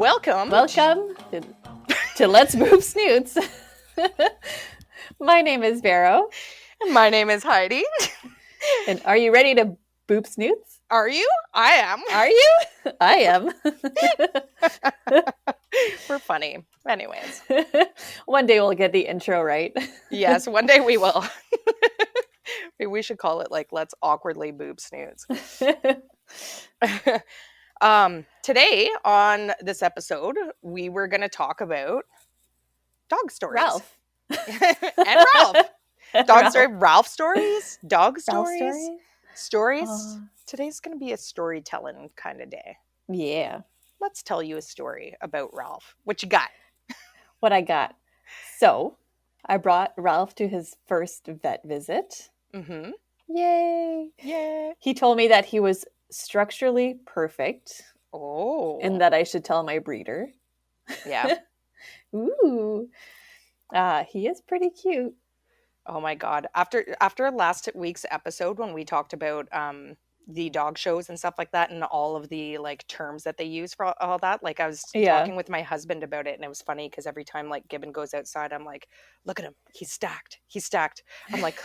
Welcome to Let's Move Snoots. My name is Vero. And my name is Heidi. And are you ready to boop snoots? Are you? I am. Are you? I am. We're funny. Anyways. One day we'll get the intro right. Yes, one day we will. Maybe we should call it like Let's Awkwardly Boob Snoots. Today on this episode, we were going to talk about dog stories. Ralph. And Ralph. Dog story, Ralph stories, dog stories. Ralph story? Stories. Today's going to be a storytelling kind of day. Yeah. Let's tell you a story about Ralph. What you got? What I got. So, I brought Ralph to his first vet visit. Mm-hmm. Yay. Yay. He told me that he was structurally perfect. Oh. And that I should tell my breeder. Yeah. Ooh. He is pretty cute. Oh my God. After last week's episode when we talked about the dog shows and stuff like that and all of the like terms that they use for all that, like I was talking with my husband about it, and it was funny because every time like Gibbon goes outside, I'm like, look at him. He's stacked. I'm like,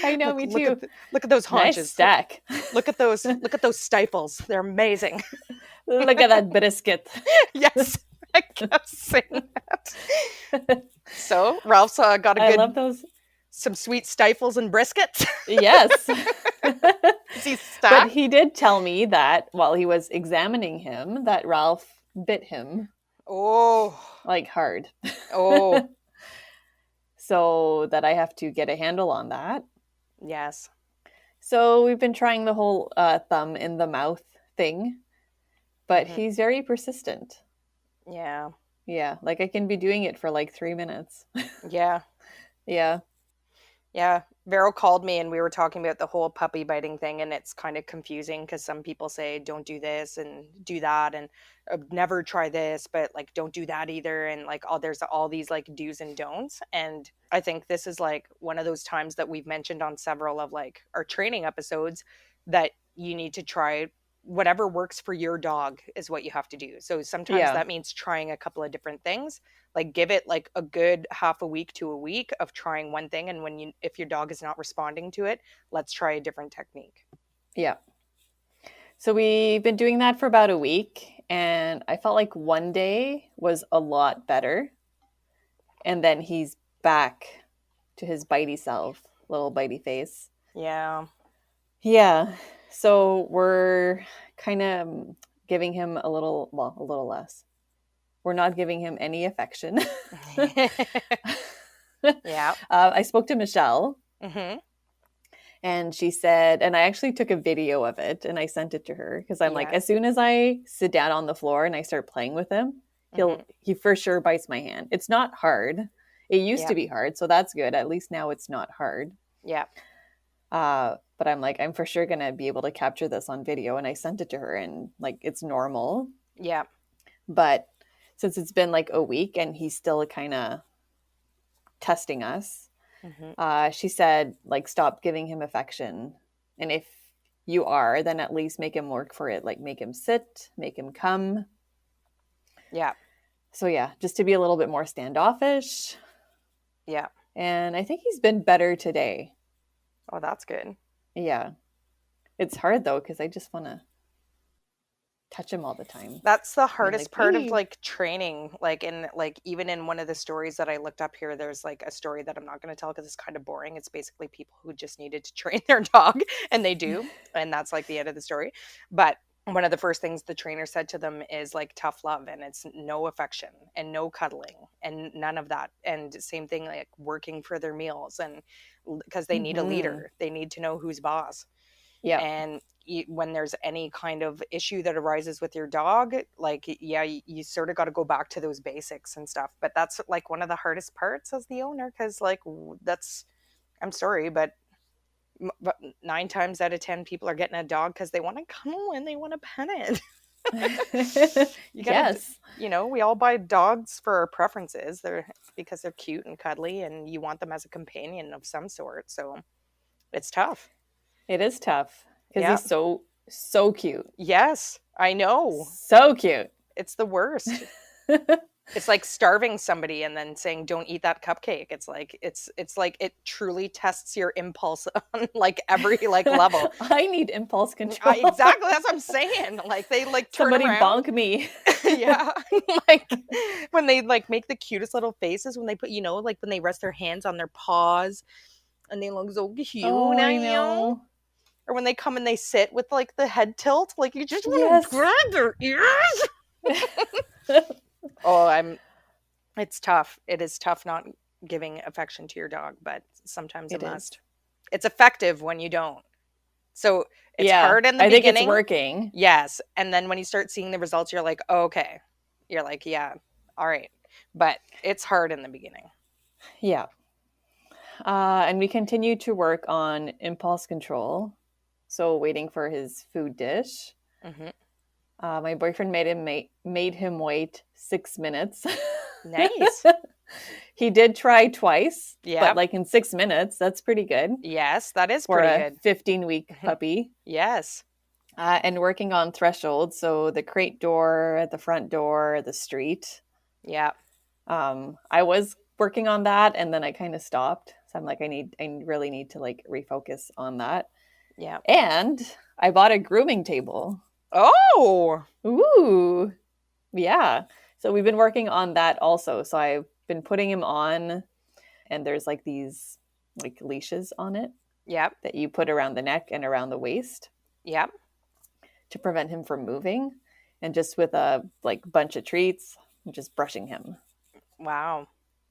I know, me too. Look at those haunches. Nice stack. Look at those stifles. They're amazing. Look at that brisket. Yes. I kept saying that. So Ralph's got I love those. Some sweet stifles and briskets. Yes. Is he stacked? But he did tell me that while he was examining him, that Ralph bit him. Oh. Like hard. Oh. So that I have to get a handle on that. Yes. So we've been trying the whole thumb in the mouth thing, but he's very persistent. Yeah. Yeah, like I can be doing it for like 3 minutes. Yeah. Yeah. Yeah. Vero called me and we were talking about the whole puppy biting thing, and it's kind of confusing because some people say don't do this and do that and never try this, but like don't do that either, and like there's all these like do's and don'ts. And I think this is like one of those times that we've mentioned on several of like our training episodes that you need to try whatever works for your dog is what you have to do. So sometimes that means trying a couple of different things. Like give it like a good half a week to a week of trying one thing, and if your dog is not responding to it, let's try a different technique. Yeah. So we've been doing that for about a week, and I felt like one day was a lot better, and then he's back to his bitey self, little bitey face. Yeah. So we're kind of giving him a little less. We're not giving him any affection. Yeah. I spoke to Michelle. Mm-hmm. And she said, and I actually took a video of it and I sent it to her because I'm like, as soon as I sit down on the floor and I start playing with him, he for sure bites my hand. It's not hard. It used to be hard, so that's good. At least now it's not hard. Yeah. But I'm like, I'm for sure going to be able to capture this on video. And I sent it to her and like, it's normal. Yeah. But since it's been like a week and he's still kind of testing us, she said, like, stop giving him affection. And if you are, then at least make him work for it. Like make him sit, make him come. Yeah. So yeah, just to be a little bit more standoffish. Yeah. And I think he's been better today. Oh, that's good. Yeah. It's hard though, because I just want to touch him all the time. That's the hardest part of like training. Like even in one of the stories that I looked up here, there's like a story that I'm not going to tell because it's kind of boring. It's basically people who just needed to train their dog, and they do. And that's like the end of the story. But one of the first things the trainer said to them is like tough love, and it's no affection and no cuddling and none of that. And same thing, like working for their meals, and because they need a leader, they need to know who's boss. Yeah. And when there's any kind of issue that arises with your dog, like, you sort of got to go back to those basics and stuff. But that's like one of the hardest parts as the owner, because like I'm sorry, but 9 times out of 10 people are getting a dog because they want to cuddle and they want to pet it. Yes. We all buy dogs for our preferences. Because they're cute and cuddly, and you want them as a companion of some sort. So it's tough. It is tough because he's so cute. Yes, I know. So cute. It's the worst. It's like starving somebody and then saying, "Don't eat that cupcake." It's like it truly tests your impulse on like every like level. I need impulse control. Exactly, that's what I'm saying. Like they like turn Somebody around. bonk me. Yeah, like when they like make the cutest little faces when they put, like when they rest their hands on their paws and they look so cute, Oh, I know. or when they come and they sit with like the head tilt, like you just want to Yes. grab their ears. Oh, it's tough. It is tough not giving affection to your dog, but sometimes it It is. must. It's effective when you don't. So it's Yeah, hard in the I think it's beginning. working. Yes. And then when you start seeing the results, you're like, oh, okay. You're like, yeah, all right. But it's hard in the beginning. Yeah. And we continue to work on impulse control. So waiting for his food dish. Hmm. My boyfriend made him wait 6 minutes. Nice. He did try twice, Yeah. but like in 6 minutes, that's pretty good Yes, that is for pretty a good. 15-week puppy. Yes. And working on thresholds, so the crate door, the front door, the street. Yeah. I was working on that, and then I kind of stopped. So I'm like, I really need to like refocus on that. Yeah. And I bought a grooming table. Oh. Ooh, yeah. So we've been working on that also. So I've been putting him on, and there's like these like leashes on it Yep. that you put around the neck and around the waist Yep. to prevent him from moving. And just with a like bunch of treats, just brushing him. Wow.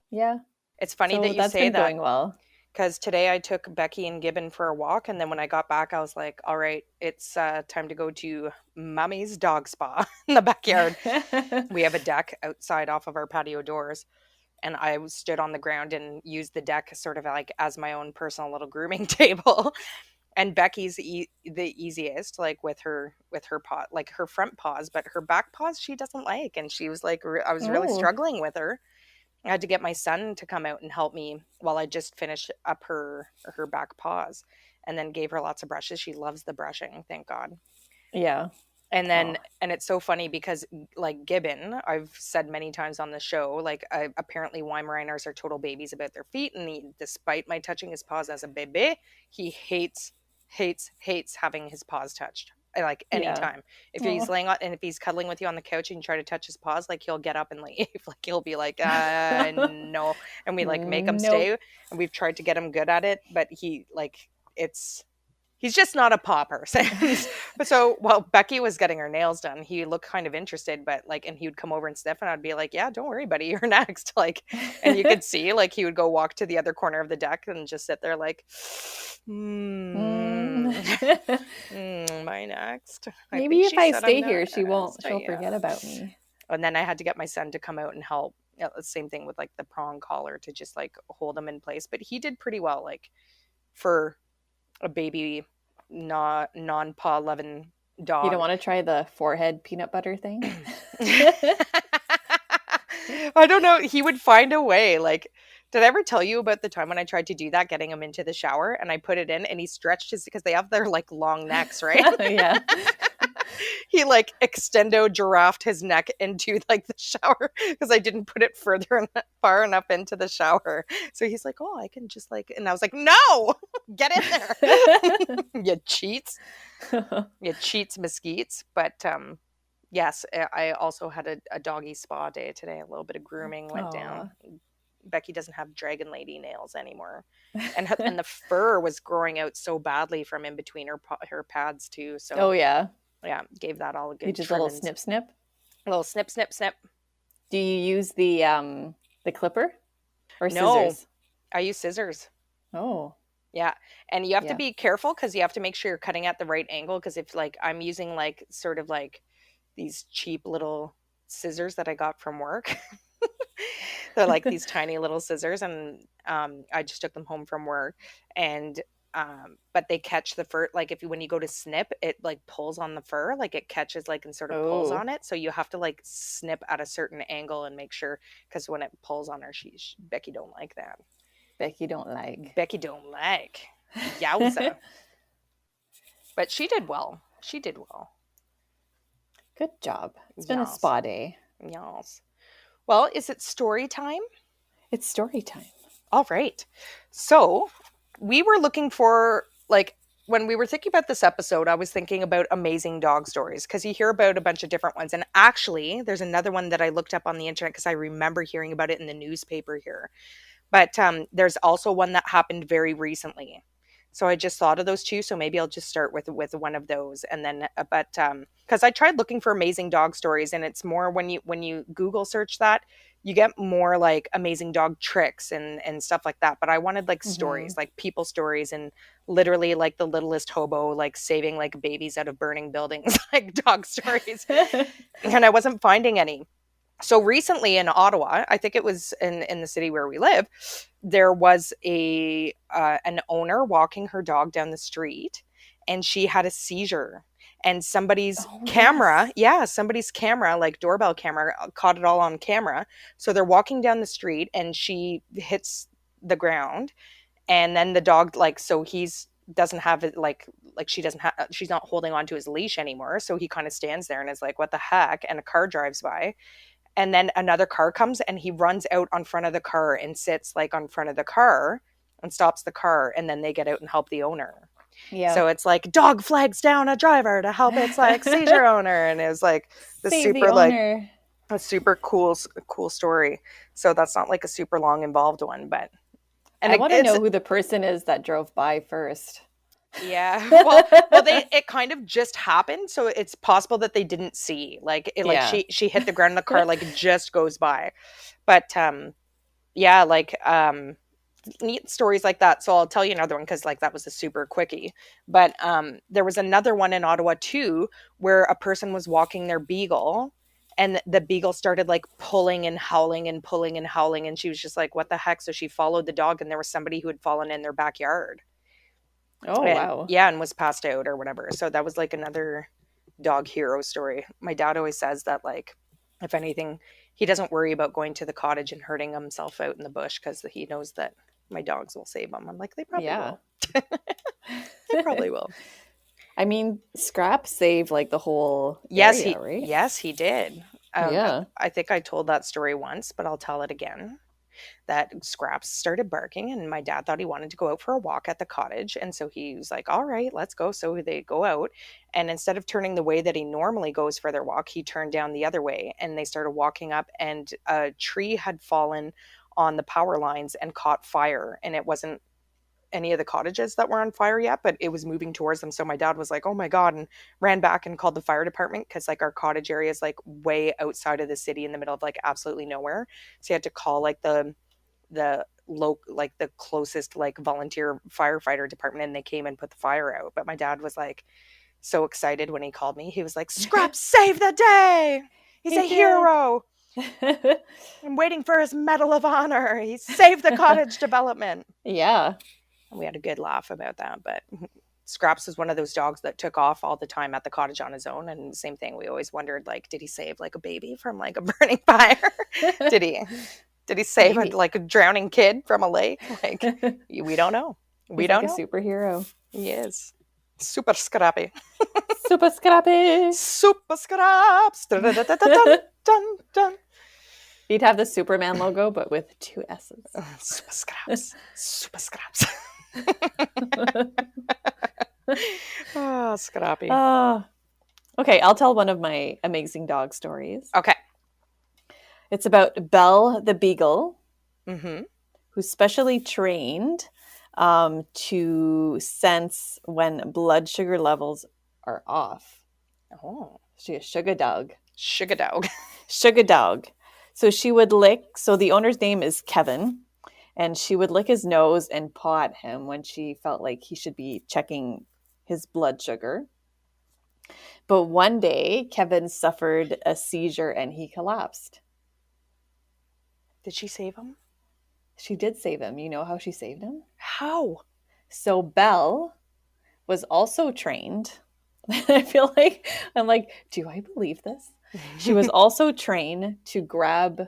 Yeah. It's funny So that you that's say been that. going well. Because today I took Becky and Gibbon for a walk, and then when I got back, I was like, all right, it's time to go to Mummy's dog spa in the backyard. We have a deck outside off of our patio doors, and I stood on the ground and used the deck sort of like as my own personal little grooming table. And Becky's the easiest, like with her paw, like her front paws, but her back paws she doesn't like, and she was like, I was really Oh, struggling with her. I had to get my son to come out and help me while I just finished up her back paws, and then gave her lots of brushes. She loves the brushing, thank God. yeah. And Oh, then and it's so funny because like Gibbon, I've said many times on the show, like apparently Weimaraners are total babies about their feet, and despite my touching his paws as a baby, he hates having his paws touched. Like yeah. anytime, if he's Oh. laying on and if he's cuddling with you on the couch and you try to touch his paws, like he'll get up and leave. Like he'll be like, no, and we like make him Nope. stay, and we've tried to get him good at it, but he like it's he's just not a paw person. But so while Becky was getting her nails done, he looked kind of interested, but like, and he would come over and sniff, and I'd be like, yeah, don't worry, buddy, you're next. Like, and you could see, like, he would go walk to the other corner of the deck and just sit there, like, Mm. my next. I Maybe think if she I said I'm stay here, next. she'll forget about Yes. me. And then I had to get my son to come out and help. Yeah, the same thing with like the prong collar to just like hold him in place. But he did pretty well, like for a baby, not non paw loving You don't dog. want to try the forehead peanut butter thing? I don't know. He would find a way. Like, did I ever tell you about the time when I tried to do that, getting him into the shower, and I put it in, and he stretched his because they have their like long necks, right? Yeah. He like extendo giraffed his neck into like the shower because I didn't put it far enough into the shower. So he's like, "Oh, I can just like," and I was like, "No, get in there, you cheats, mesquites." But yes, I also had a doggy spa day today. A little bit of grooming went Aw. down. Becky doesn't have dragon lady nails anymore, and the fur was growing out so badly from in between her pads too. So Oh yeah. yeah, gave that all a You good just a little trimmings. snip snip. A little snip, snip, snip. Do you use the clipper or No, scissors? I use scissors. Oh, Yeah. And you have to yeah. be careful because you have to make sure you're cutting at the right angle. Because if like I'm using like sort of like these cheap little scissors that I got from work, they're like these tiny little scissors, and I just took them home from work, and but they catch the fur. Like if you when you go to snip, it like pulls on the fur, like it catches like and sort of pulls Oh, on it. So you have to like snip at a certain angle and make sure because when it pulls on her, Becky don't like that. Becky don't like. Becky don't like. Yowza. But she did well. She did well. Good job. It's been a Yes. spa day. Yes. Well, is it story time? It's story time. All right. So we were looking for, like, when we were thinking about this episode, I was thinking about amazing dog stories because you hear about a bunch of different ones. And actually, there's another one that I looked up on the internet because I remember hearing about it in the newspaper here. But there's also one that happened very recently. So I just thought of those two. So maybe I'll just start with one of those, and then but because I tried looking for amazing dog stories, and it's more when you Google search that, you get more like amazing dog tricks and stuff like that. But I wanted like Mm-hmm. stories, like people stories, and literally like the littlest hobo like saving like babies out of burning buildings, like dog stories, and I wasn't finding any. So recently in Ottawa, I think it was in the city where we live, there was a an owner walking her dog down the street, and she had a seizure. And somebody's Oh, camera, yes. yeah, somebody's camera, like doorbell camera, caught it all on camera. So they're walking down the street, and she hits the ground, and then the dog, like, so he's doesn't have it, like she doesn't have, she's not holding on to his leash anymore, so he kind of stands there and is like, what the heck? And a car drives by, and then another car comes, and he runs out on front of the car and sits like on front of the car and stops the car, and then they get out and help the owner. Yeah. So it's like, dog flags down a driver to help its like seizure owner, and it was like the Save the super like owner. a super cool story. So that's not like a super long involved one, but and I want to it's know who the person is that drove by first. yeah. Well, they it kind of just happened, so it's possible that they didn't see. Like it, like Yeah. she hit the ground, and the car like just goes by. But yeah, like neat stories like that. So I'll tell you another one because like that was a super quickie. But there was another one in Ottawa too, where a person was walking their beagle, and the beagle started like pulling and howling and pulling and howling, and she was just like, what the heck? So she followed the dog, and there was somebody who had fallen in their backyard, Oh, and wow. yeah, and was passed out or whatever. So that was like another dog hero story. My dad always says that, like, if anything, he doesn't worry about going to the cottage and hurting himself out in the bush because he knows that my dogs will save him. I'm like, they probably Yeah. will. They probably will. I mean, Scrap saved like the whole Yes, area, right? he did. Yeah. I think I told that story once, but I'll tell it again. That Scraps started barking, and my dad thought he wanted to go out for a walk at the cottage, and so he was like, all right, let's go. So they go out, and instead of turning the way that he normally goes for their walk, he turned down the other way, and they started walking up, and a tree had fallen on the power lines and caught fire, and it wasn't any of the cottages that were on fire yet, but it was moving towards them. So my dad was like, oh my God, and ran back and called the fire department because like our cottage area is like way outside of the city in the middle of like absolutely nowhere. So he had to call like the like the closest like volunteer firefighter department, and they came and put the fire out. But my dad was like so excited when he called me. He was like, Scrap saved the day. He's He a did. hero. I'm waiting for his medal of honor. He saved the cottage development. Yeah. And we had a good laugh about that. But Scraps is one of those dogs that took off all the time at the cottage on his own. And same thing, we always wondered, like, did he save like a baby from like a burning fire? Did he? Did he save a, Maybe. like a drowning kid from a lake? Like, we don't know. We He's don't like know. a superhero. He is super scrappy. Super Scrappy. Super scraps. Dun, dun, dun, dun, dun, dun. He'd have the Superman logo, but with 2 S's. Super scraps. Super scraps. Oh, scrappy. Okay, I'll tell one of my amazing dog stories. Okay. It's about Belle the Beagle, Mm-hmm. who's specially trained to sense when blood sugar levels are off. Oh, She's a sugar dog. sugar dog. Sugar dog. So she would lick, so the owner's name is Kevin, and she would lick his nose and paw at him when she felt like he should be checking his blood sugar. But one day, Kevin suffered a seizure and he collapsed. Did she save him? She did save him. You know how she saved him? How? So Belle was also trained. I feel like, I'm like, do I believe this? She was also trained to grab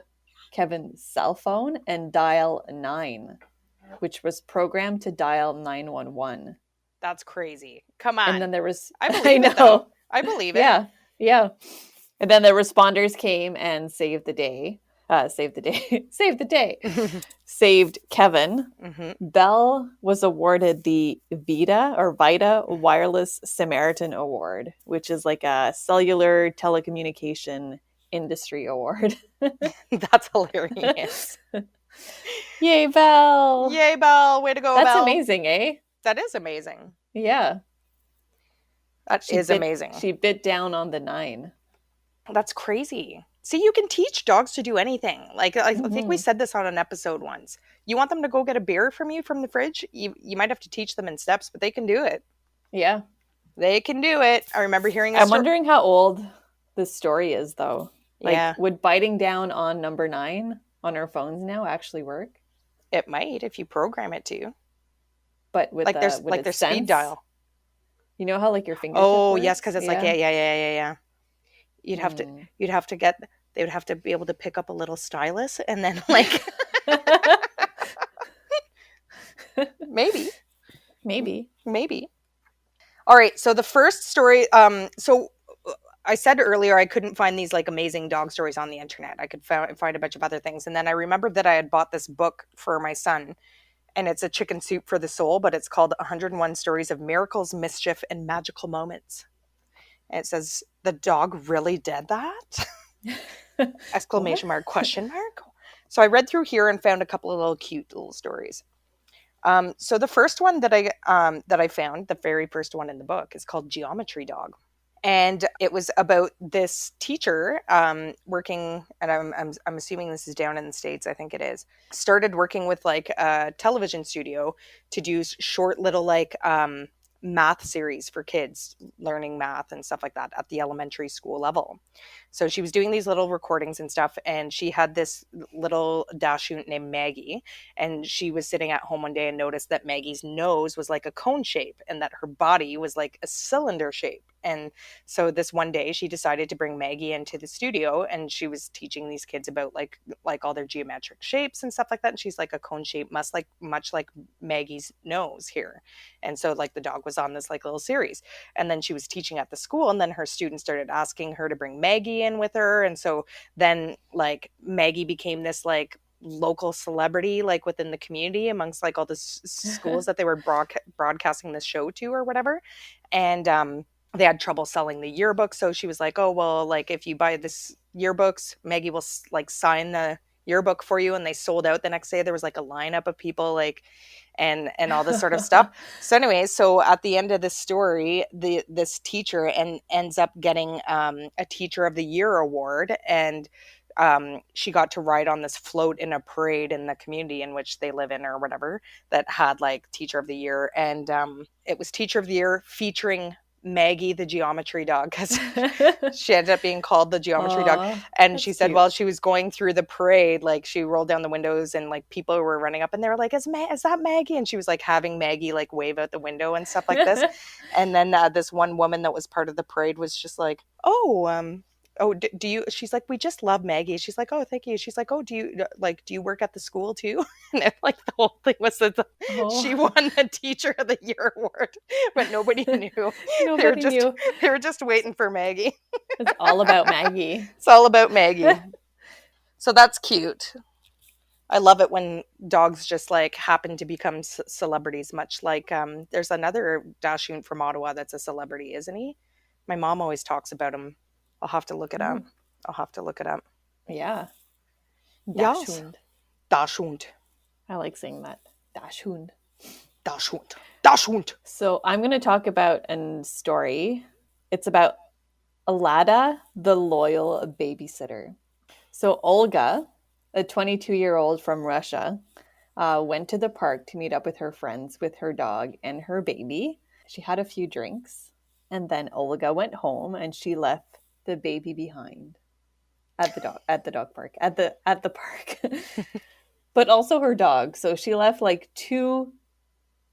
Kevin's cell phone and dial 9, which was programmed to dial 911. That's crazy. Come on. And then there was, I believe it, though. I believe it. Yeah. And then the responders came and saved the day. Saved the day. Saved the day. Saved Kevin. Belle was awarded the Vita Wireless Samaritan Award, which is like a cellular telecommunication industry award. That's hilarious. Yay, Belle! Yay, Belle. Way to go, That's Belle. amazing, eh? That is amazing. Yeah. That is amazing. She bit down on the 9. That's crazy. See, you can teach dogs to do anything. Like, I think we said this on an episode once. You want them to go get a beer from you from the fridge? You might have to teach them in steps, but they can do it. Yeah. They can do it. I remember hearing this. I'm wondering how old this story is, though. Like, yeah. Would biting down on number 9 on our phones now actually work? It might if you program it to. But with like their speed dial. You know how like your fingertip Oh, works? yes, because it's like yeah. You'd have to get, they would have to be able to pick up a little stylus and then like maybe. All right, so the first story, so I said earlier I couldn't find these like amazing dog stories on the internet. I could find a bunch of other things, and then I remembered that I had bought this book for my son, and it's a chicken soup for the soul, but it's called 101 Stories of Miracles, Mischief, and Magical Moments. And it says, the dog really did that? Exclamation mark, question mark. So I read through here and found a couple of little cute little stories. So the first one that I found, the very first one in the book, is called Geometry Dog. And it was about this teacher working, and I'm assuming this is down in the States, I think it is, started working with like a television studio to do short little like math series for kids learning math and stuff like that at the elementary school level. So she was doing these little recordings and stuff, and she had this little dachshund named Maggie, and she was sitting at home one day and noticed that Maggie's nose was like a cone shape and that her body was like a cylinder shape. And so this one day she decided to bring Maggie into the studio, and she was teaching these kids about like all their geometric shapes and stuff like that. And she's like, a cone shape much like Maggie's nose here. And so like the dog was on this like little series, and then she was teaching at the school, and then her students started asking her to bring Maggie in with her. And so then like Maggie became this like local celebrity like within the community amongst like all the schools that they were broadcasting this show to or whatever. And they had trouble selling the yearbook, so she was like, oh well, like if you buy this yearbooks, Maggie will like sign the yearbook for you. And they sold out the next day. There was like a lineup of people like and all this sort of stuff. So anyway, so at the end of the story, this teacher ends up getting a Teacher of the Year award, and she got to ride on this float in a parade in the community in which they live in or whatever that had like Teacher of the Year. And it was Teacher of the Year featuring Maggie the geometry dog, because she ended up being called the geometry dog. And she said, while she was going through the parade, like she rolled down the windows and like people were running up and they were like, is that Maggie? And she was like having Maggie like wave out the window and stuff like this. And then this one woman that was part of the parade was just like, do you, she's like, we just love Maggie. She's like, oh, thank you. She's like, oh, do you work at the school too? And it, like the whole thing was that she won the Teacher of the Year award, but nobody knew. They were just waiting for Maggie. It's all about Maggie. It's all about Maggie. So that's cute. I love it when dogs just like happen to become celebrities, much like there's another dachshund from Ottawa that's a celebrity, isn't he? My mom always talks about him. I'll have to look it up. Yeah. Dachshund. Dachshund. I like saying that. Dachshund. Dachshund. So I'm going to talk about a story. It's about Lada, the loyal babysitter. So Olga, a 22-year-old from Russia, went to the park to meet up with her friends with her dog and her baby. She had a few drinks, and then Olga went home and she left the baby behind at the park, but also her dog. So she left like 2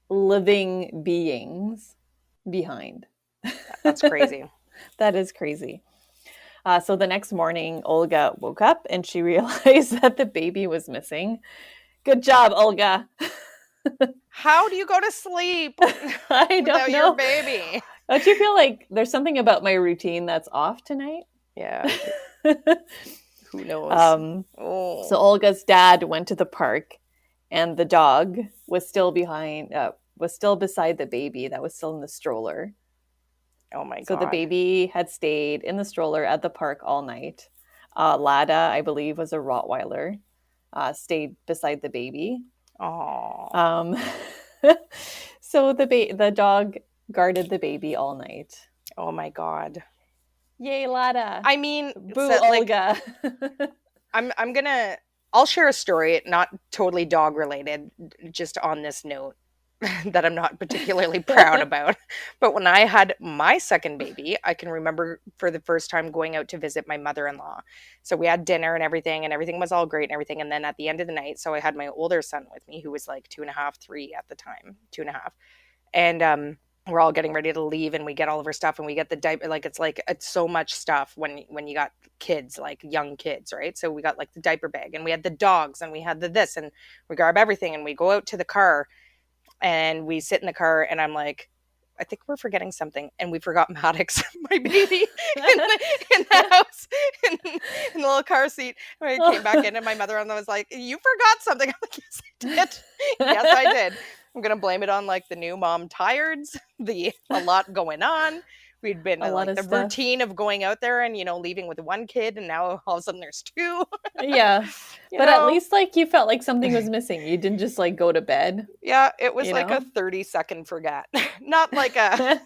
living beings behind. That's crazy. That is crazy. So the next morning, Olga woke up and she realized that the baby was missing. Good job, Olga. How do you go to sleep I don't know. Your baby? Don't you feel like there's something about my routine that's off tonight? Yeah. Who knows? um, so Oh. Olga's dad went to the park, and the dog was still was still beside the baby that was still in the stroller. Oh my So the God. baby had stayed in the stroller at the park all night. Lada, I believe, was a Rottweiler, stayed beside the baby. Oh. Um, so the dog guarded the baby all night. Oh my God. Yay, Lada! I mean, Boo, so like Olga! I'm gonna I'll share a story, not totally dog related, just on this note that I'm not particularly proud about. But when I had my second baby, I can remember for the first time going out to visit my mother-in-law. So we had dinner and everything was all great and everything. And then at the end of the night, so I had my older son with me, who was like 2.5, 3 at the time, 2.5. And we're all getting ready to leave and we get all of our stuff and we get the diaper, like it's so much stuff when you got kids, like young kids, right? So we got like the diaper bag and we had the dogs and we had the this, and we grab everything and we go out to the car and we sit in the car and I'm like, I think we're forgetting something, and we forgot Maddox, my baby, in the house, in the little car seat. And we came back in, and my mother-in-law was like, "You forgot something." I'm like, "Yes, I did. Yes, I did." I'm gonna blame it on like the new mom tireds, a lot going on. We'd been A lot like of the stuff. routine of going out there and leaving with one kid, and now all of a sudden there's two. Yeah. you But at know, least like you felt like something was missing. You didn't just like go to bed, yeah, it was you like a know? 30-second forget, not like a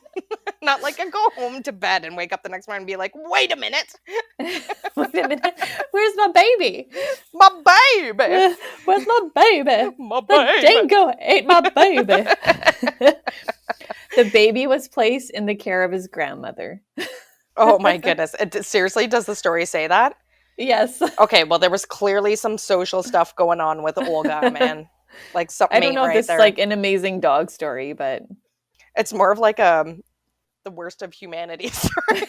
not like a go home to bed and wake up the next morning and be like, wait a minute, Wait a minute. Where's my baby? my baby, Where's my baby? my The baby. dingo ate my baby. The baby was placed in the care of his grandmother. Oh my goodness. Seriously, does the story say that? Yes. Okay, well, there was clearly some social stuff going on with Olga, man. Like I something don't ain't know if right this is there. like an amazing dog story, but It's more of like the worst of humanity story.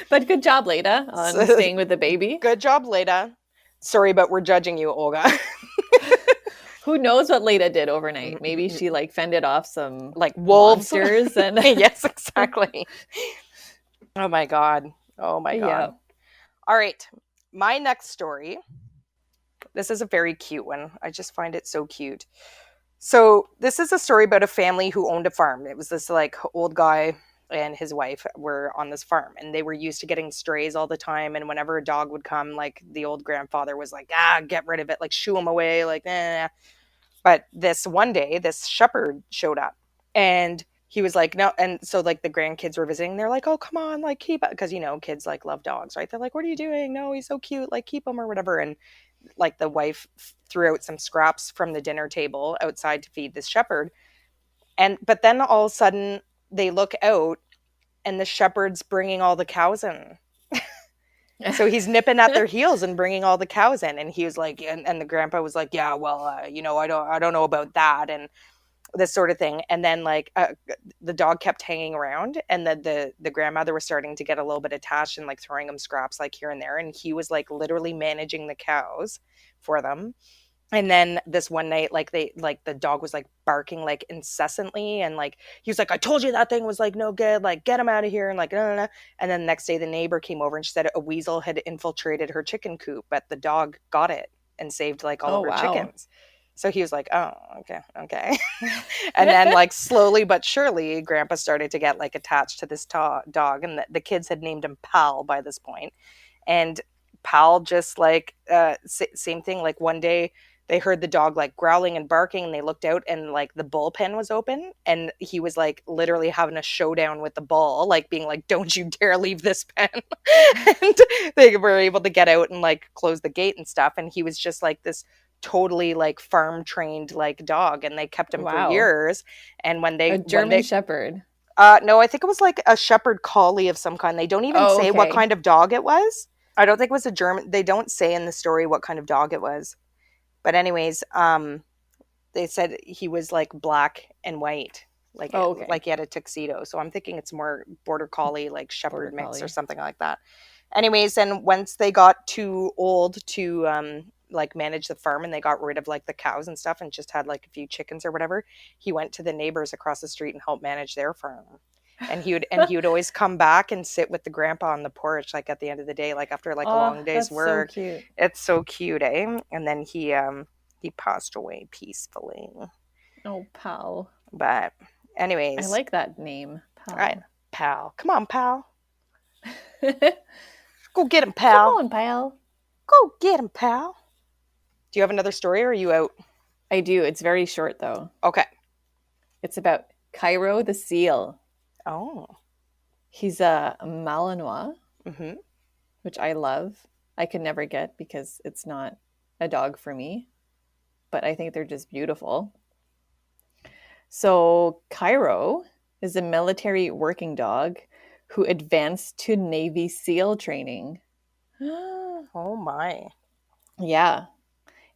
but good job, Leda, on So, staying with the baby. good job, Lada. Sorry, but we're judging you, Olga. Who knows what Leda did overnight? Maybe she like fended off some Like wolves. monsters and Yes, exactly. Oh my God. Oh my yeah. God. All right. My next story. This is a very cute one. I just find it so cute. So, this is a story about a family who owned a farm. It was this like old guy and his wife were on this farm and they were used to getting strays all the time, and whenever a dog would come, like the old grandfather was like, get rid of it, like shoo him away, like But this one day, this shepherd showed up and he was like, no. And so, like, the grandkids were visiting. They're like, oh, come on, like, keep it. Because, kids like love dogs, right? They're like, what are you doing? No, he's so cute. Like, keep him or whatever. And like, the wife threw out some scraps from the dinner table outside to feed this shepherd. But then all of a sudden, they look out and the shepherd's bringing all the cows in. So he's nipping at their heels and bringing all the cows in. And he was like, and the grandpa was like, yeah, well, I don't know about that. And this sort of thing. And then like the dog kept hanging around, and then the grandmother was starting to get a little bit attached and like throwing him scraps like here and there, and he was like literally managing the cows for them. And then this one night, the dog was like barking like incessantly, and like he was like, I told you that thing was like no good, like get him out of here, and like no no no. And then the next day the neighbor came over and she said a weasel had infiltrated her chicken coop, but the dog got it and saved like all Oh of her wow. chickens. So he was like, oh, okay. And then, like, slowly but surely, Grandpa started to get like attached to this dog, and the kids had named him Pal by this point. And Pal just like same thing. Like one day, they heard the dog like growling and barking, and they looked out, and like the bullpen was open, and he was like literally having a showdown with the bull, like being like, "Don't you dare leave this pen!" And they were able to get out and like close the gate and stuff. And he was just like this totally like farm trained like dog, and they kept him for Wow. years. And A when German they shepherd. no, I think it was like a shepherd collie of some kind. They don't even Oh, say what okay. kind of dog it was. I don't think it was a German. They don't say in the story what kind of dog it was. But anyways, they said he was like black and white, Oh, okay. like he had a tuxedo. So I'm thinking it's more border collie, like Border shepherd mix or collie. something like that. Anyways, and once they got too old to like manage the farm, and they got rid of like the cows and stuff and just had like a few chickens or whatever, he went to the neighbors across the street and helped manage their farm. And he would always come back and sit with the grandpa on the porch, like at the end of the day, like after like a Oh, long day's that's so work. cute. It's so cute, eh? And then he passed away peacefully. Oh, pal. But I anyways, like that name, all right, pal. pal. Come on, pal. Come Go get him, pal. on, pal. Go get him, pal. Do you have another story or are you out? I do. It's very short though. Okay. It's about Cairo the seal. Oh. He's a Malinois, Mm-hmm. which I love. I could never get because it's not a dog for me, but I think they're just beautiful. So, Cairo is a military working dog who advanced to Navy SEAL training. Oh my. Yeah.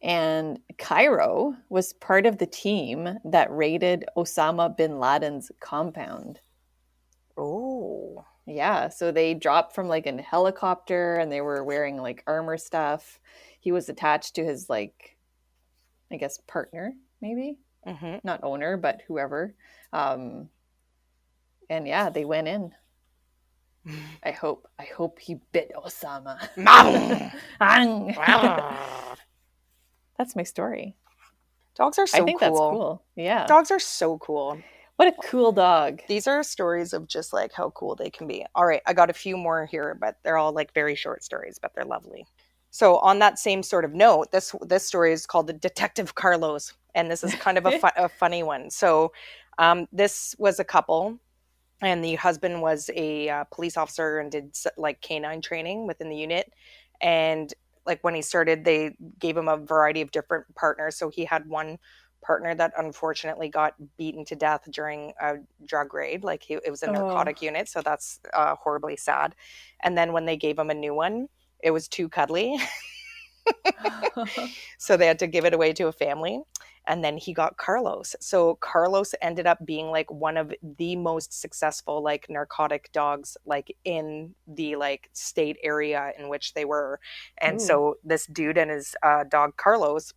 And Cairo was part of the team that raided Osama bin Laden's compound. Oh. Yeah, so they dropped from like a helicopter and they were wearing like armor stuff. He was attached to his like I guess partner, maybe. Mm-hmm. Not owner, but whoever. Um and yeah, they went in. I hope he bit Osama. That's my story. Dogs are so I think cool. that's cool. Yeah. Dogs are so cool. What a cool dog. These are stories of just like how cool they can be. All right, I got a few more here, but they're all like very short stories, but they're lovely. So on that same sort of note, this story is called the Detective Carlos, and this is kind of a funny one. So this was a couple, and the husband was a police officer and did like canine training within the unit. And like when he started, they gave him a variety of different partners. So he had one partner that unfortunately got beaten to death during a drug raid. Like it was a narcotic unit, so that's horribly sad. And then when they gave him a new one, it was too cuddly. So they had to give it away to a family. And then he got Carlos. So Carlos ended up being like one of the most successful like narcotic dogs like in the like state area in which they were. And so this dude and his dog Carlos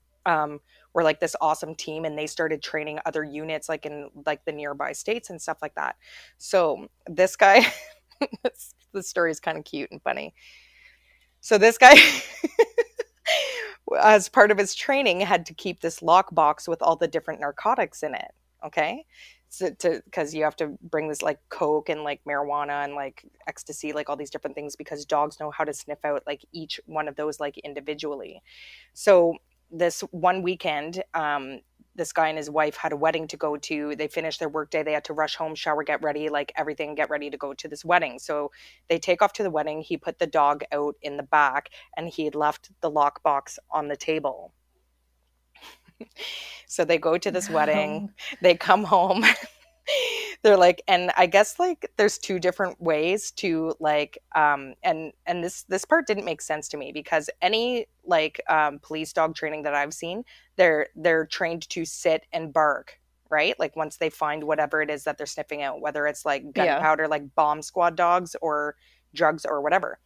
were like this awesome team, and they started training other units like in like the nearby states and stuff like that. So this guy, the story is kind of cute and funny. So this guy as part of his training had to keep this lockbox with all the different narcotics in it. Okay. So because you have to bring this like coke and like marijuana and like ecstasy, like all these different things, because dogs know how to sniff out like each one of those like individually. So this one weekend, this guy and his wife had a wedding to go to. They finished their workday. They had to rush home, shower, get ready, like everything, get ready to go to this wedding. So they take off to the wedding. He put the dog out in the back, and he had left the lockbox on the table. So they go to this wedding. They come home. They're like, and I guess like there's two different ways to like and this part didn't make sense to me, because any like police dog training that I've seen, they're trained to sit and bark, right? Like once they find whatever it is that they're sniffing out, whether it's like gunpowder, like bomb squad dogs, or drugs or whatever.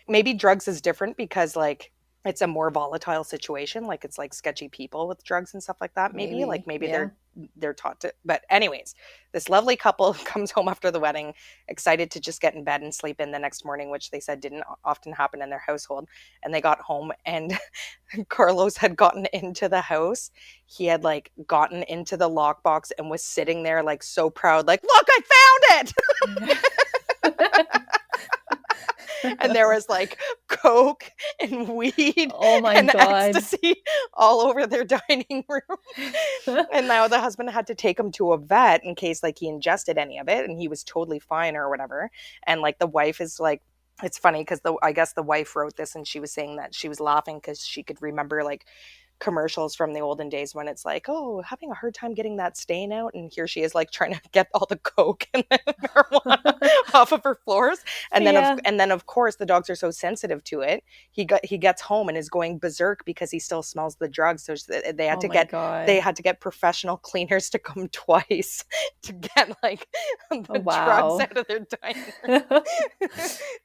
Maybe drugs is different because like it's a more volatile situation, like it's like sketchy people with drugs and stuff like that. Maybe like maybe they're taught to. But anyways, this lovely couple comes home after the wedding, excited to just get in bed and sleep in the next morning, which they said didn't often happen in their household. And they got home, and Carlos had gotten into the house. He had like gotten into the lockbox and was sitting there like so proud, like, look, I found it. And there was like coke and weed and ecstasy all over their dining room. And now the husband had to take him to a vet in case like he ingested any of it, and he was totally fine or whatever. And like the wife is like, it's funny because I guess the wife wrote this, and she was saying that she was laughing because she could remember like commercials from the olden days when it's like, oh, having a hard time getting that stain out, and here she is like trying to get all the coke and the marijuana off of her floors. And then of course the dogs are so sensitive to it. He gets home and is going berserk because he still smells the drugs. So they had to get professional cleaners to come twice to get like the drugs out of their dining room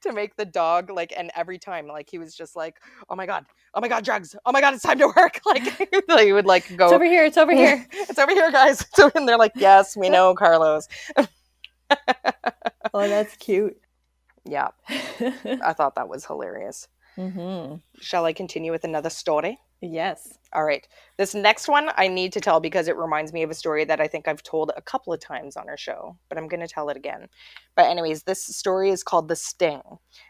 to make the dog like. And every time like he was just like, oh my god, drugs, oh my god, it's time to work. Like he would like go, it's over here it's over here guys. So and they're like, yes, we know, Carlos. Oh, that's cute. Yeah, I thought that was hilarious. Mm-hmm. Shall I continue with another story? Yes. All right. This next one I need to tell because it reminds me of a story that I think I've told a couple of times on our show, but I'm going to tell it again. But anyways, this story is called The Sting.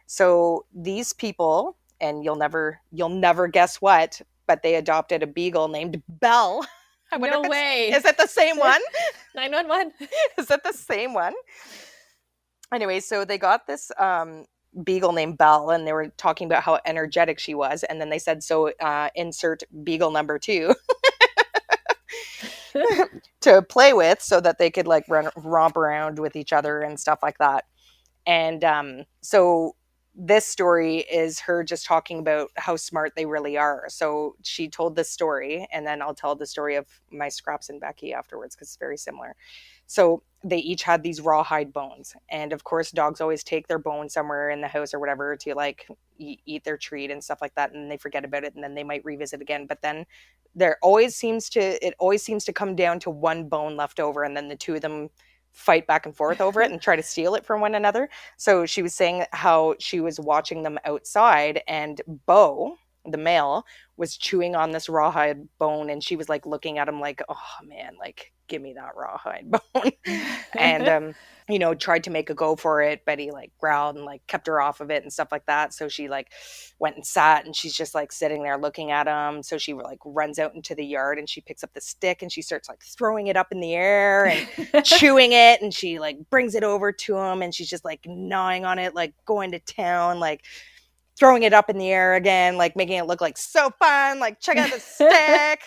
So these people, and you'll never guess what, but they adopted a beagle named Belle. I wonder No if way. is it the same one? 911. Is it the same one? Anyway, so they got this beagle named Belle, and they were talking about how energetic she was, and then they said, so insert beagle number 2 to play with so that they could like romp around with each other and stuff like that. And so this story is her just talking about how smart they really are. So she told this story, and then I'll tell the story of my Scraps and Becky afterwards because it's very similar. So they each had these rawhide bones, and of course dogs always take their bone somewhere in the house or whatever to like eat their treat and stuff like that, and they forget about it, and then they might revisit again. But then it always seems to come down to one bone left over, and then the two of them fight back and forth over it and try to steal it from one another. So she was saying how she was watching them outside, and Bo, the male, was chewing on this rawhide bone, and she was like looking at him like, oh man, like give me that rawhide bone. And tried to make a go for it, but he like growled and like kept her off of it and stuff like that. So she like went and sat, and she's just like sitting there looking at him. So she like runs out into the yard, and she picks up the stick, and she starts like throwing it up in the air and chewing it, and she like brings it over to him, and she's just like gnawing on it, like going to town, like throwing it up in the air again, like making it look like so fun, like check out the stick.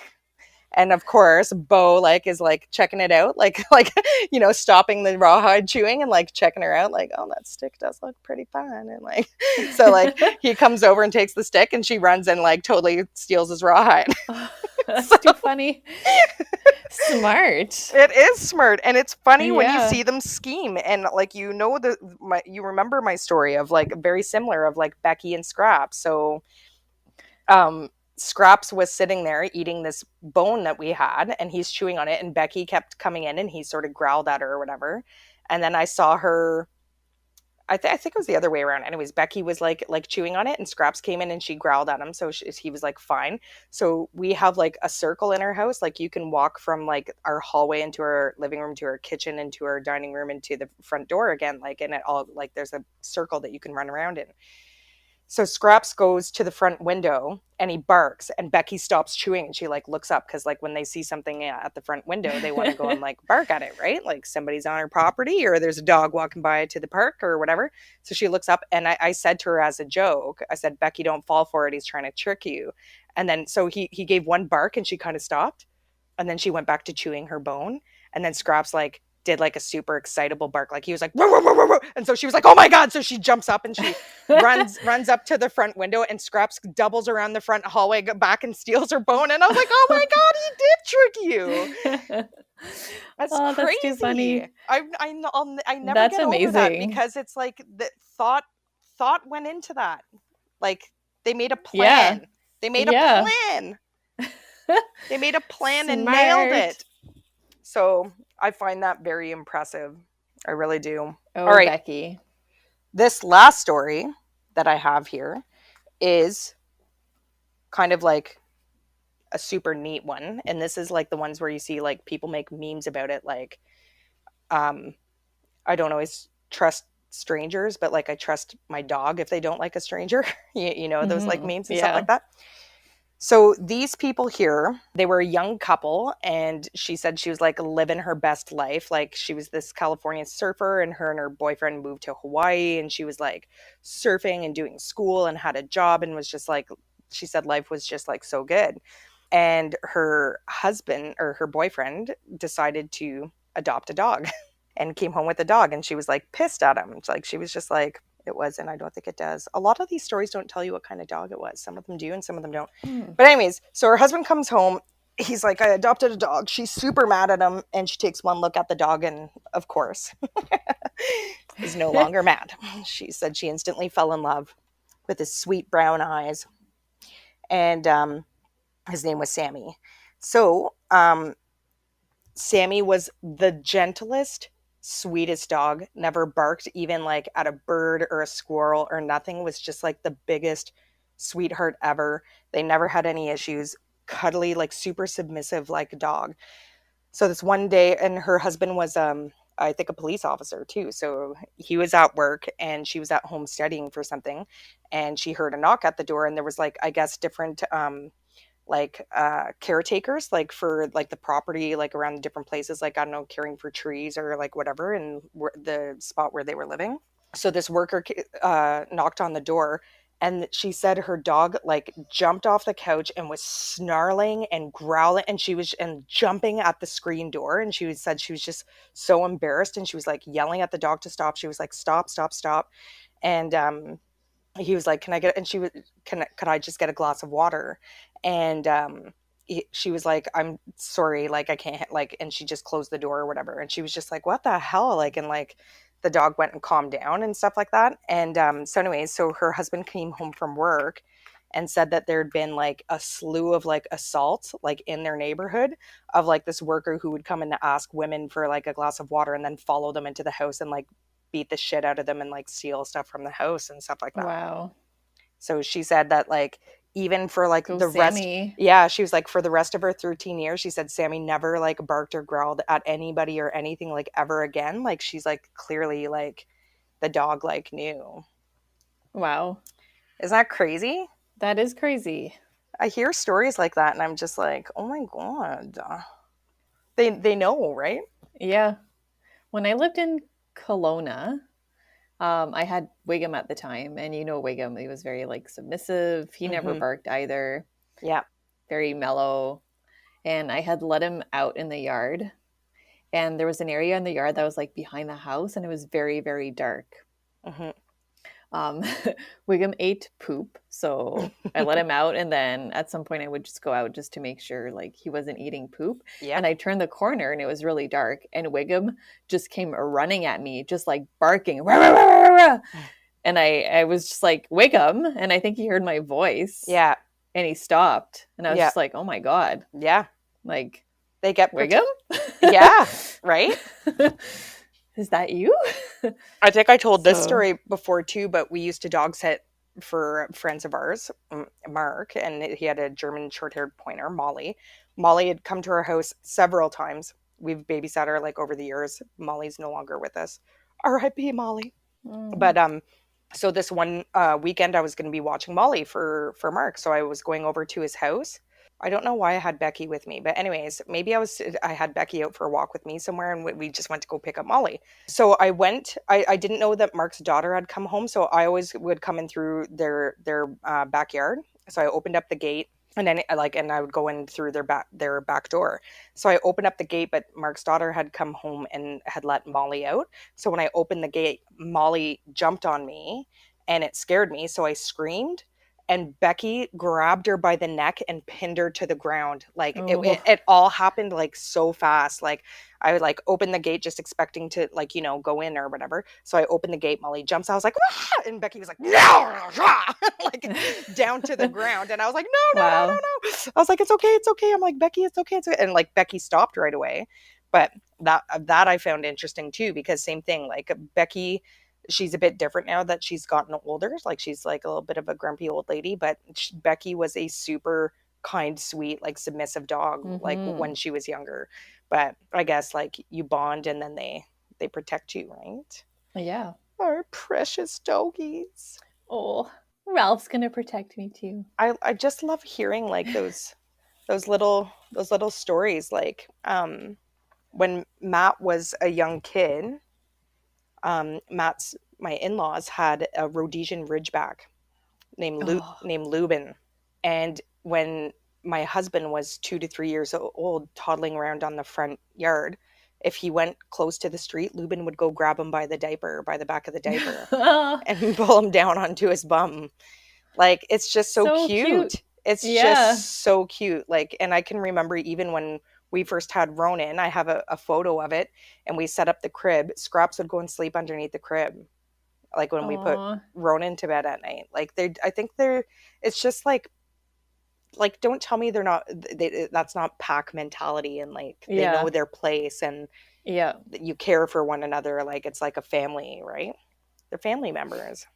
And of course, Bo like is like checking it out, like stopping the rawhide chewing and like checking her out, like, oh, that stick does look pretty fun. And like, so like he comes over and takes the stick, and she runs and like totally steals his rawhide. That's too funny. Smart. It is smart, and it's funny when you Yeah. see them scheme, and like you remember my story of like very similar of like Becky and Scraps. So Scraps was sitting there eating this bone that we had, and he's chewing on it, and Becky kept coming in, and he sort of growled at her or whatever. And then I saw her, I think it was the other way around. Anyways, Becky was like chewing on it, and Scraps came in and she growled at him, so he was like fine. So we have like a circle in our house, like you can walk from like our hallway into our living room to our kitchen into our dining room into the front door again, like, and it all like there's a circle that you can run around in. So Scraps goes to the front window and he barks, and Becky stops chewing, and she like looks up because like when they see something at the front window, they want to go and like bark at it, right? Like somebody's on her property, or there's a dog walking by to the park or whatever. So she looks up, and I said to her as a joke, I said, Becky, don't fall for it. He's trying to trick you. And then so he gave one bark, and she kind of stopped, and then she went back to chewing her bone. And then Scraps like did like a super excitable bark, like he was like whoa, whoa, whoa, whoa, whoa. And so she was like, oh my god. So she jumps up and she runs up to the front window, and Scraps doubles around the front hallway back and steals her bone. And I was like, oh my god, he did trick you. That's crazy. That's too funny. I never That's get over that, amazing. because it's like the thought went into that. Like they made a plan. Yeah. They made a plan. They made a plan and nailed it. So I find that very impressive. I really do. Oh, all right, Becky. This last story that I have here is kind of like a super neat one. And this is like the ones where you see like people make memes about it. Like, I don't always trust strangers, but like I trust my dog if they don't like a stranger. you know, those like memes and stuff like that. So these people here, they were a young couple, and she said she was like living her best life. Like she was this Californian surfer, and her boyfriend moved to Hawaii, and she was like surfing and doing school and had a job, and was just like, she said life was just like so good. And her husband, or her boyfriend, decided to adopt a dog and came home with a dog, and she was like pissed at him. It's like she was just like, it wasn't. I don't think it does. A lot of these stories don't tell you what kind of dog it was. Some of them do and some of them don't. But anyways, so her husband comes home. He's like, I adopted a dog. She's super mad at him, and she takes one look at the dog, and of course is no longer mad. She said she instantly fell in love with his sweet brown eyes. And his name was Sammy. So Sammy was the gentlest, sweetest dog, never barked even like at a bird or a squirrel or nothing, was just like the biggest sweetheart ever. They never had any issues. Cuddly, like super submissive like dog. So this one day, and her husband was I think a police officer too. So he was at work and she was at home studying for something, and she heard a knock at the door, and there was like, I guess, different like caretakers like for like the property, like around the different places, like I don't know, caring for trees or like whatever, in the spot where they were living. So this worker knocked on the door, and she said her dog like jumped off the couch and was snarling and growling, and she was and jumping at the screen door, and said she was just so embarrassed, and she was like yelling at the dog to stop. She was like, stop, stop, stop. And he was like, can I get, and she was, could I just get a glass of water? And she was like, I'm sorry, like I can't, like, and she just closed the door or whatever, and she was just like, what the hell, like, and like the dog went and calmed down and stuff like that. And so anyways, so her husband came home from work and said that there'd been like a slew of like assaults like in their neighborhood, of like this worker who would come in to ask women for like a glass of water and then follow them into the house and like beat the shit out of them and like steal stuff from the house and stuff like that. Wow. So she said that like even for like Go the rest, Sammy. yeah, she was like, for the rest of her 13 years, she said Sammy never like barked or growled at anybody or anything like ever again. Like she's like, clearly like the dog like knew. Wow. Isn't that crazy? That is crazy. I hear stories like that and I'm just like, oh my god. They know, right? Yeah. When I lived in Kelowna, I had Wiggum at the time, and you know Wiggum, he was very like submissive. He never Mm-hmm. barked either. Yeah. Very mellow. And I had let him out in the yard, and there was an area in the yard that was like behind the house, and it was very, very dark. Mm-hmm. Um, Wiggum ate poop, so I let him out, and then at some point I would just go out just to make sure like he wasn't eating poop. Yeah. And I turned the corner, and it was really dark, and Wiggum just came running at me, just like barking, rah, rah, rah, rah, rah. And I was just like, Wiggum, and I think he heard my voice. Yeah. And he stopped, and I was Yeah. just like, oh my god, Yeah. like They get Wiggum. Yeah. Right. Is that you? I think I told this So- story before too, but we used to dog sit for friends of ours, Mark, and he had a German short-haired pointer, Molly. Molly had come to our house several times. We've babysat her like over the years. Molly's no longer with us. R.I.P. Molly. But so this one weekend I was going to be watching Molly for Mark, so I was going over to his house. I don't know why I had Becky with me, but anyways, maybe I had Becky out for a walk with me somewhere, and we just went to go pick up Molly. So I went. I didn't know that Mark's daughter had come home, so I always would come in through their backyard. So I opened up the gate, and then and I would go in through their back door. So I opened up the gate, but Mark's daughter had come home and had let Molly out. So when I opened the gate, Molly jumped on me, and it scared me. So I screamed, and Becky grabbed her by the neck and pinned her to the ground. Like it all happened like so fast. Like I would like open the gate just expecting to like, go in or whatever. So I opened the gate, Molly jumps. I was like, ah! And Becky was like, no, like down to the ground. And I was like, no. I was like, it's okay. I'm like, Becky, it's okay. And like Becky stopped right away. But that I found interesting too, because same thing, like Becky, she's a bit different now that she's gotten older. Like she's like a little bit of a grumpy old lady, but Becky was a super kind, sweet, like submissive dog, like when she was younger. But I guess like you bond and then they protect you, right? Yeah. Our precious doggies. Oh, Ralph's gonna protect me too. I just love hearing like those little stories. Like when Matt was a young kid, my in-laws had a Rhodesian Ridgeback named Lubin, and when my husband was 2 to 3 years old, toddling around on the front yard, if he went close to the street, Lubin would go grab him by the back of the diaper, and pull him down onto his bum. Like it's just so cute. It's just so cute. Like, and I can remember even when we first had Ronan, I have a photo of it, and we set up the crib. Scraps would go and sleep underneath the crib, like when we put Ronan to bed at night. Like I think it's just like like, don't tell me they're not, that's not pack mentality, and like they know Yeah. their place, and Yeah. you care for one another. Like, it's like a family, right? They're family members.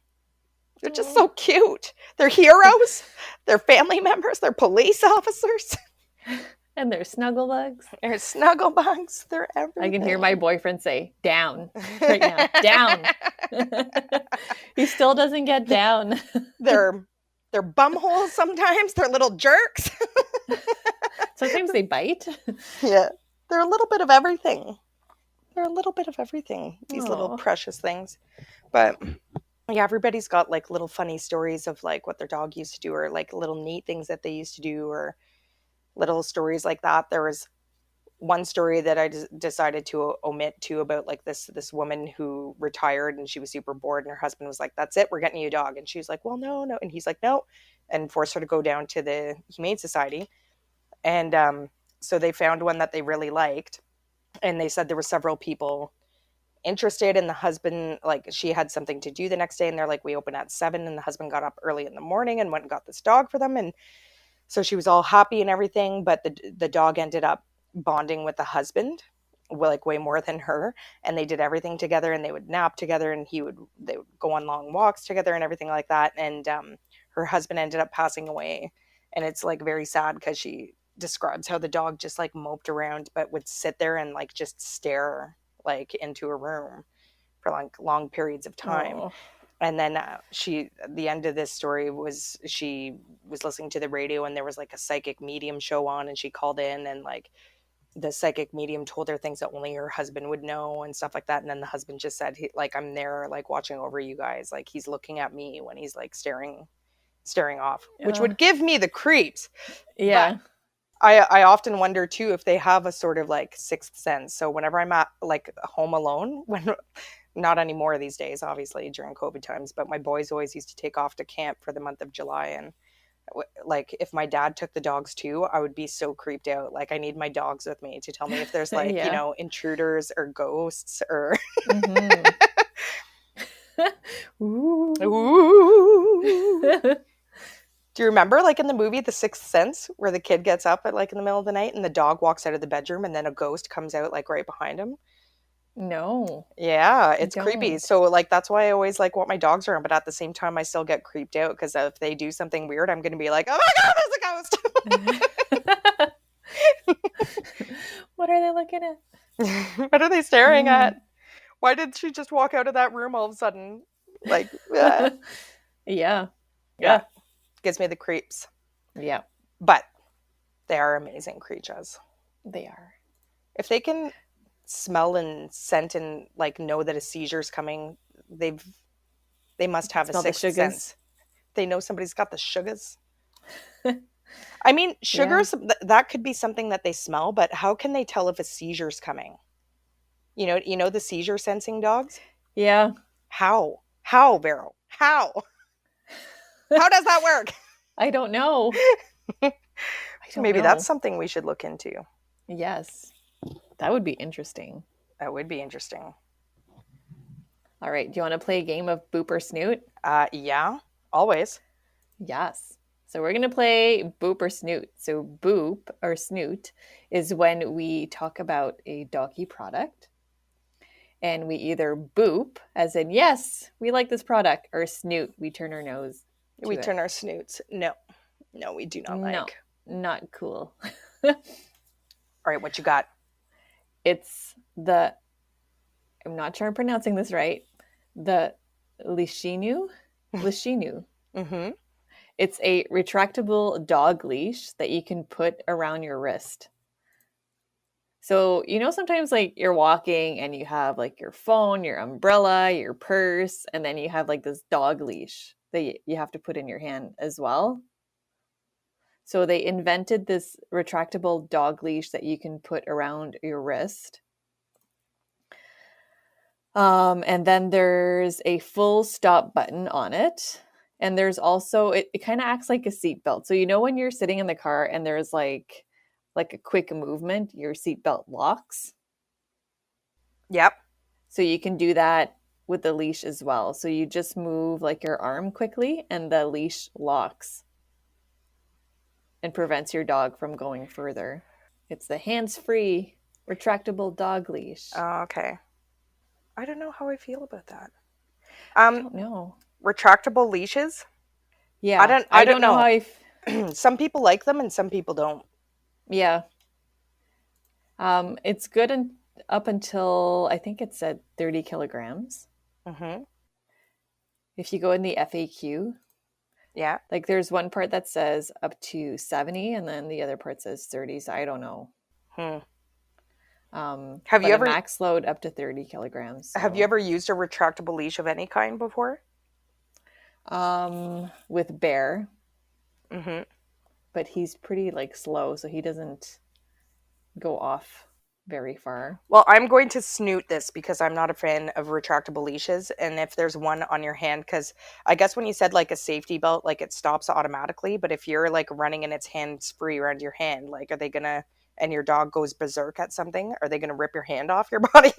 They're just Oh. so cute. They're heroes. They're family members. They're police officers. And they're snuggle bugs. They're snuggle bugs. They're I can hear my everything. boyfriend say, down right now. Down. He still doesn't get down. they're they're bumholes sometimes. They're little jerks. Sometimes they bite. Yeah. They're a little bit of everything. They're a little bit of everything. These little Oh. precious things. But yeah, everybody's got like little funny stories of like what their dog used to do, or like little neat things that they used to do, or little stories like that. There was one story that I decided to omit too, about like this woman who retired, and she was super bored, and her husband was like, "That's it, we're getting you a dog." And she was like, "Well, no, no," and he's like, "No," and forced her to go down to the Humane Society. And so they found one that they really liked, and they said there were several people interested, and the husband, like, she had something to do the next day, and they're like, "We open at 7," and the husband got up early in the morning and went and got this dog for them. And so she was all happy and everything, but the dog ended up bonding with the husband, like way more than her, and they did everything together, and they would nap together, and they would go on long walks together and everything like that. And her husband ended up passing away, and it's like very sad, because she describes how the dog just like moped around, but would sit there and like just stare like into a room for like long periods of time. Oh. And then the end of this story was, she was listening to the radio, and there was like a psychic medium show on, and she called in, and like the psychic medium told her things that only her husband would know and stuff like that. And then the husband just said, like, "I'm there, like watching over you guys, like he's looking at me when he's like staring off," which would give me the creeps. But Yeah. I often wonder too if they have a sort of like sixth sense. So whenever I'm at like home alone, when, not anymore these days, obviously during COVID times, but my boys always used to take off to camp for the month of July. And like, if my dad took the dogs too, I would be so creeped out. Like, I need my dogs with me to tell me if there's like, Yeah. intruders or ghosts or Mm-hmm. Ooh. Ooh. Do you remember, like, in the movie The Sixth Sense, where the kid gets up at like in the middle of the night, and the dog walks out of the bedroom, and then a ghost comes out like right behind him? No, Yeah, I it's creepy. don't. So like, that's why I always like want my dogs around, but at the same time I still get creeped out, because if they do something weird, I'm gonna be like, "Oh my god, there's a What are they looking at? ghost!" What are they staring at? Why did she just walk out of that room all of a sudden? Like, Yeah. yeah, Yeah. gives me the creeps. Yeah. But they are amazing creatures. They are. If they can smell and scent and like know that a seizure's coming, they must have a Smell the sixth sugars. sense. They know somebody's got the sugars. I mean, Yeah. sugars, that could be something that they smell, but how can they tell if a seizure's coming? You know the seizure sensing dogs? Yeah. How? How, Vero? How? How does that work? I don't know. I don't Maybe know. that's something we should look into. Yes. That would be interesting. That would be interesting. All right. Do you want to play a game of Boop or Snoot? Yeah, always. Yes. So we're going to play Boop or Snoot. So Boop or Snoot is when we talk about a doggy product, and we either boop, as in, yes, we like this product, or snoot, we turn our nose to We it. turn our snoots. No, we do not like. No, not cool. All right, what you got? It's I'm not sure I'm pronouncing this right, the Leshinu. Mm-hmm. It's a retractable dog leash that you can put around your wrist. So, sometimes like you're walking and you have like your phone, your umbrella, your purse, and then you have like this dog leash that you have to put in your hand as well. So they invented this retractable dog leash that you can put around your wrist. And then there's a full stop button on it. And there's also, it kind of acts like a seatbelt. So when you're sitting in the car and there's like a quick movement, your seatbelt locks. Yep. So you can do that with the leash as well. So you just move like your arm quickly and the leash locks and prevents your dog from going further. It's the hands-free retractable dog leash. Oh, okay. I don't know how I feel about that. I don't know. Retractable leashes? Yeah, I I don't don't know know. how Some people like them and some people don't. yeah. It's good up until I think it said 30 kilograms. Mm-hmm. If you go in the FAQ, Yeah. like there's one part that says up to 70 and then the other part says 30, so I don't know. Hmm. But a max load up to 30 kilograms. So. Have you ever used a retractable leash of any kind before? With Bear. Mm-hmm. But he's pretty like slow, so he doesn't go off very far. Well, I'm going to snoot this because I'm not a fan of retractable leashes. And if there's one on your hand, because I guess when you said like a safety belt, like it stops automatically. But if you're like running and it's hands free around your hand, like are they gonna, and your dog goes berserk at something, are they gonna rip your hand off your body?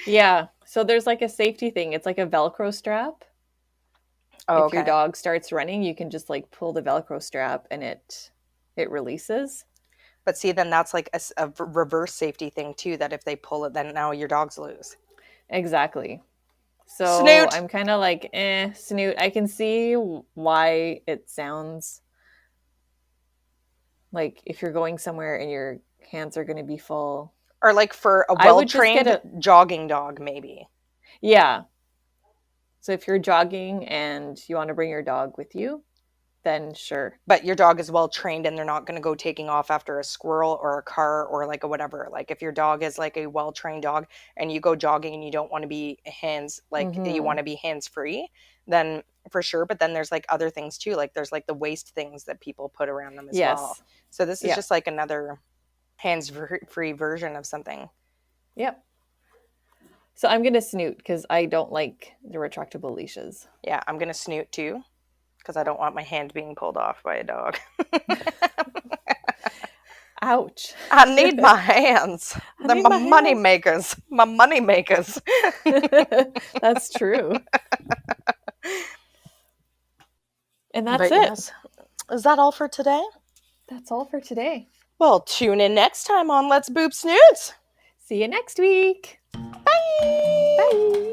Yeah. So there's like a safety thing. It's like a Velcro strap. Oh, If your okay. dog starts running, you can just like pull the Velcro strap and it releases. But see, then that's like a reverse safety thing too, that if they pull it, then now your dogs lose. Exactly. So Snoot! I'm kind of like, Snoot. I can see why it sounds like if you're going somewhere and your hands are going to be full. Or like for a I would just get well-trained jogging dog, maybe. Yeah. So if you're jogging and you want to bring your dog with you, then sure. But your dog is well-trained and they're not going to go taking off after a squirrel or a car or like a whatever. Like if your dog is like a well-trained dog and you go jogging and you don't want to be you want to be hands-free, then for sure. But then there's like other things too. Like there's like the waist things that people put around them as well. Yes. So this is Yeah. just like another hands-free version of something. Yep. So I'm going to snoot because I don't like the retractable leashes. Yeah, I'm going to snoot too because I don't want my hand being pulled off by a dog. Ouch. I need my hands. They're my money hands. makers. My money makers. That's true. And that's it. Yes. Is that all for today? That's all for today. Well, tune in next time on Let's Boop Snoots. See you next week. Bye. Bye.